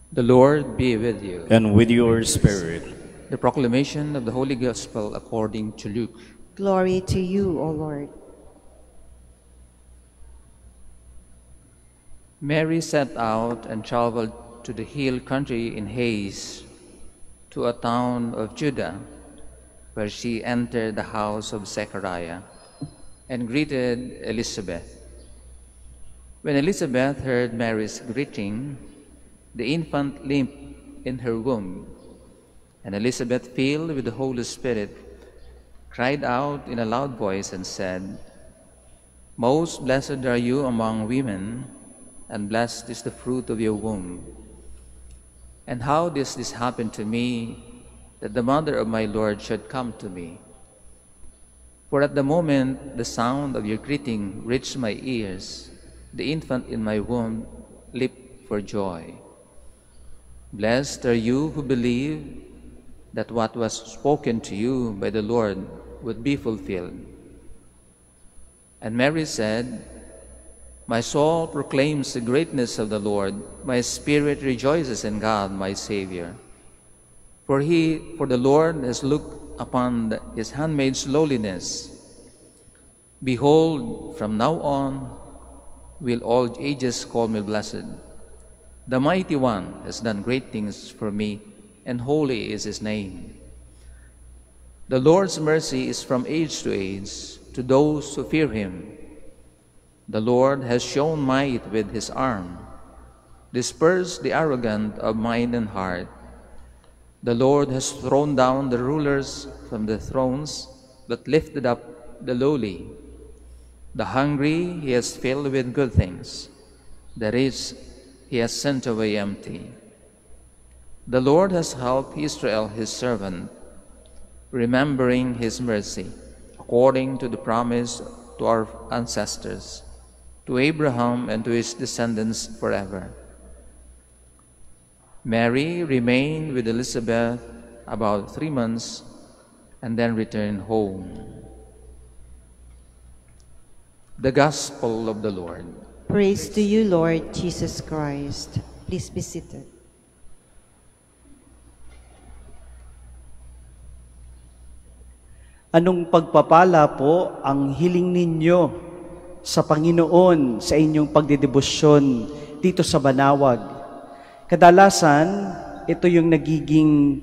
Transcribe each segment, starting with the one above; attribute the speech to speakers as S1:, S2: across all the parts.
S1: The Lord be with you.
S2: And with your spirit.
S1: The proclamation of the Holy Gospel according to Luke.
S3: Glory to you, O Lord.
S1: Mary set out and traveled to the hill country in haste to a town of Judah, where she entered the house of Zechariah and greeted Elizabeth. When Elizabeth heard Mary's greeting, the infant leaped in her womb, and Elizabeth, filled with the Holy Spirit, cried out in a loud voice and said, "Most blessed are you among women, and blessed is the fruit of your womb. And how does this happen to me, that the mother of my Lord should come to me? For at the moment the sound of your greeting reached my ears, the infant in my womb leaped for joy. Blessed are you who believe that what was spoken to you by the Lord would be fulfilled." And Mary said, "My soul proclaims the greatness of the Lord. My spirit rejoices in God, my Savior. For the Lord has looked upon his handmaid's lowliness. Behold, from now on will all ages call me blessed. The Mighty One has done great things for me, and holy is his name. The Lord's mercy is from age to age to those who fear him. The Lord has shown might with his arm, dispersed the arrogant of mind and heart. The Lord has thrown down the rulers from the thrones, but lifted up the lowly. The hungry he has filled with good things. The rich he has sent away empty. The Lord has helped Israel his servant, remembering his mercy, according to the promise to our ancestors, to Abraham and to his descendants forever." Mary remained with Elizabeth about 3 months and then returned home. The Gospel of the Lord.
S3: Praise to you, Lord Jesus Christ. Please be seated.
S4: Anong pagpapala po ang hiling ninyo sa Panginoon sa inyong pagdedebosyon dito sa Banawag? Kadalasan, ito yung nagiging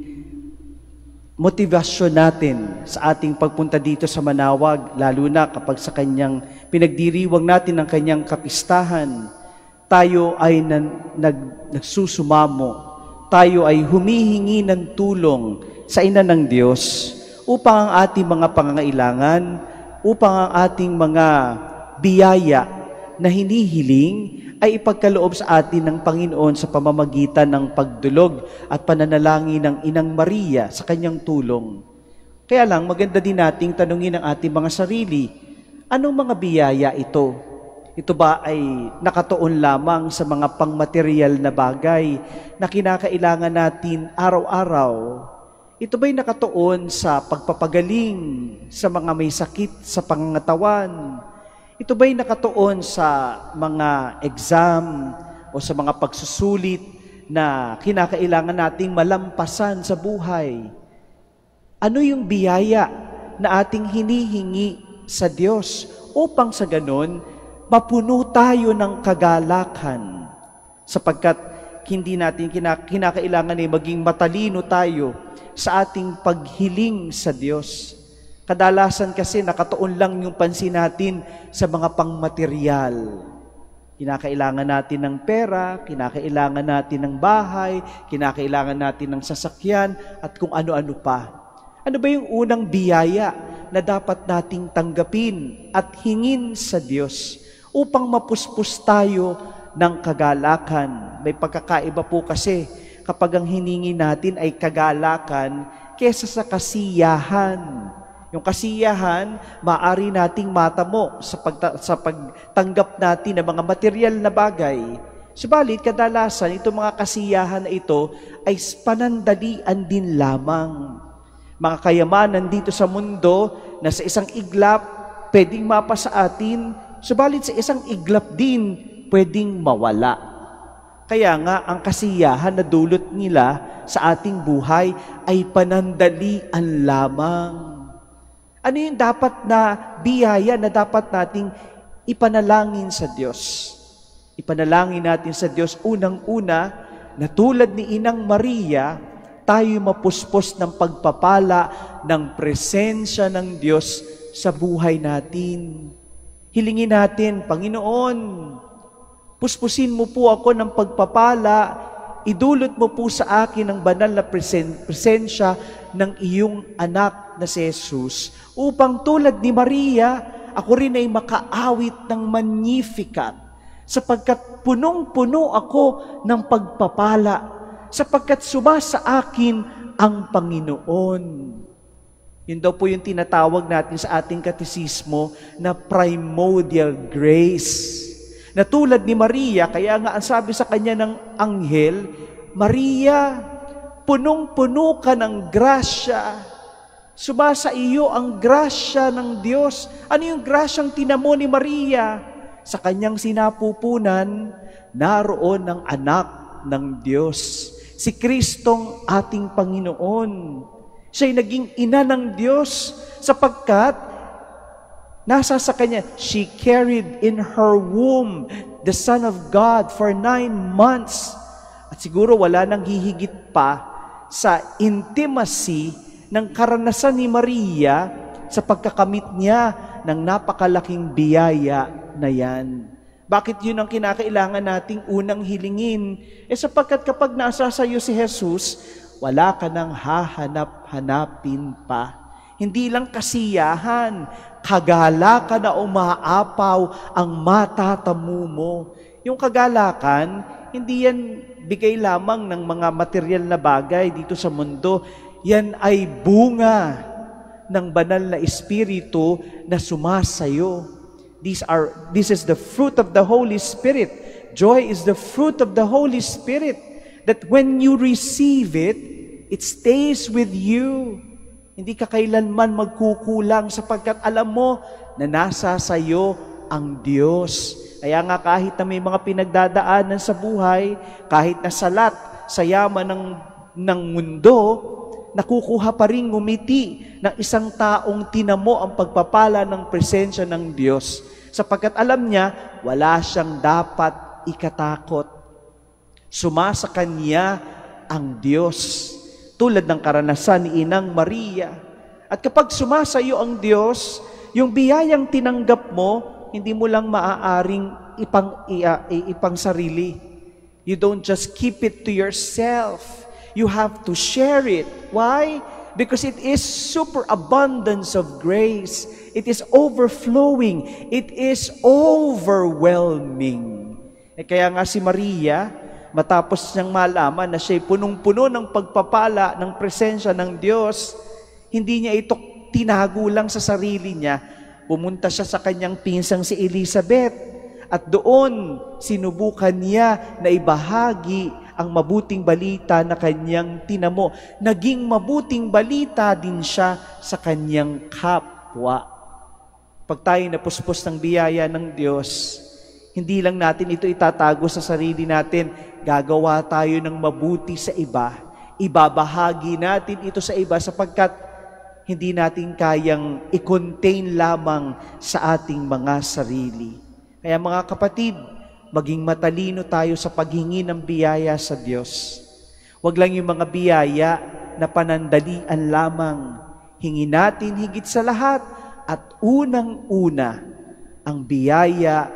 S4: motivasyon natin sa ating pagpunta dito sa Manawag, lalo na kapag sa kanyang pinagdiriwang natin ang kanyang kapistahan, tayo ay nagsusumamo, tayo ay humihingi ng tulong sa Ina ng Diyos upang ang ating mga pangangailangan, upang ang ating mga biyaya na hinihiling ay ipagkaloob sa atin ng Panginoon sa pamamagitan ng pagdulog at pananalangin ng Inang Maria sa kanyang tulong. Kaya lang, maganda din nating tanungin ang ating mga sarili, anong mga biyaya ito? Ito ba ay nakatuon lamang sa mga pangmaterial na bagay na kinakailangan natin araw-araw? Ito ba'y nakatuon sa pagpapagaling sa mga may sakit sa pangangatawan? Ito ba'y nakatuon sa mga exam o sa mga pagsusulit na kinakailangan nating malampasan sa buhay? Ano yung biyaya na ating hinihingi sa Diyos upang sa ganon, mapuno tayo ng kagalakan? Sapagkat hindi natin kinakailangan ay maging matalino tayo sa ating paghiling sa Diyos. Kadalasan kasi nakatuon lang yung pansin natin sa mga pangmaterial. Kinakailangan natin ng pera, kinakailangan natin ng bahay, kinakailangan natin ng sasakyan, at kung ano-ano pa. Ano ba yung unang biyaya na dapat nating tanggapin at hingin sa Diyos upang mapuspos tayo ng kagalakan? May pagkakaiba po kasi kapag ang hiningi natin ay kagalakan kesa sa kasiyahan. Yung kasiyahan, maaari nating matamo sa pagtanggap natin ng mga material na bagay. Subalit, kadalasan, itong mga kasiyahan na ito ay panandalian din lamang. Mga kayamanan dito sa mundo na sa isang iglap pwedeng mapa sa atin, subalit sa isang iglap din pwedeng mawala. Kaya nga, ang kasiyahan na dulot nila sa ating buhay ay panandalian lamang. Ano yung dapat na biyaya na dapat nating ipanalangin sa Diyos? Ipanalangin natin sa Diyos, unang-una, na tulad ni Inang Maria, tayo mapuspos ng pagpapala ng presensya ng Diyos sa buhay natin. Hilingin natin, Panginoon, puspusin mo po ako ng pagpapala, idulot mo po sa akin ang banal na presensya ng iyong anak na si Jesus, upang tulad ni Maria, ako rin ay makaawit ng Magnificat, sapagkat punong-puno ako ng pagpapala, sapagkat sumasa akin ang Panginoon. Yun daw po yung tinatawag natin sa ating katekismo na primordial grace. Na tulad ni Maria, kaya nga ang sabi sa kanya ng anghel, Maria, punong-puno ka ng grasya. Sumasa iyo ang grasya ng Diyos. Ano yung grasyang tinamo ni Maria? Sa kanyang sinapupunan, naroon ang anak ng Diyos. Si Kristong ating Panginoon. Siya'y naging ina ng Diyos sapagkat nasa sa kanya, she carried in her womb the Son of God for 9 months. At siguro wala nang hihigit pa sa intimacy ng karanasan ni Maria sa pagkakamit niya ng napakalaking biyaya na yan. Bakit yun ang kinakailangan nating unang hilingin? Sapagkat kapag nasa sa iyo si Jesus, wala ka nang hahanap-hanapin pa. Hindi lang kasiyahan, kagalakan na umaapaw ang matatamo mo. Yung kagalakan, hindi yan bigay lamang ng mga material na bagay dito sa mundo. Yan ay bunga ng banal na espiritu na sumasayo. This is the fruit of the Holy Spirit. Joy is the fruit of the Holy Spirit. That when you receive it, it stays with you. Hindi ka kailanman magkukulang sapagkat alam mo na nasa sayo ang Diyos. Kaya nga kahit na may mga pinagdadaanan sa buhay, kahit na salat sa yaman ng mundo, nakukuha pa rin ngumiti ng isang taong tinamo ang pagpapala ng presensya ng Diyos. Sapagkat alam niya, wala siyang dapat ikatakot. Sumasa kanya ang Diyos. Tulad ng karanasan ni Inang Maria. At kapag sumasayo ang Diyos, yung biyayang tinanggap mo, hindi mo lang maaaring ipang sarili. You don't just keep it to yourself. You have to share it. Why? Because it is superabundance of grace. It is overflowing. It is overwhelming. Kaya nga si Maria, matapos niyang malaman na siya'y punong-puno ng pagpapala ng presensya ng Diyos, hindi niya ito tinago lang sa sarili niya. Pumunta siya sa kanyang pinsang si Elizabeth at doon sinubukan niya na ibahagi ang mabuting balita na kanyang tinamo. Naging mabuting balita din siya sa kanyang kapwa. Pag tayo napuspos ng biyaya ng Diyos, hindi lang natin ito itatago sa sarili natin, gagawa tayo ng mabuti sa iba. Ibabahagi natin ito sa iba sapagkat hindi natin kayang i-contain lamang sa ating mga sarili. Kaya mga kapatid, maging matalino tayo sa paghingi ng biyaya sa Diyos. Huwag lang yung mga biyaya na panandalian lamang. Hingi natin higit sa lahat at unang-una ang biyaya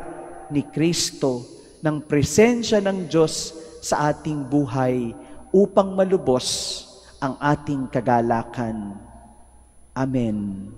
S4: ni Kristo ng presensya ng Diyos sa ating buhay upang malubos ang ating kagalakan. Amen.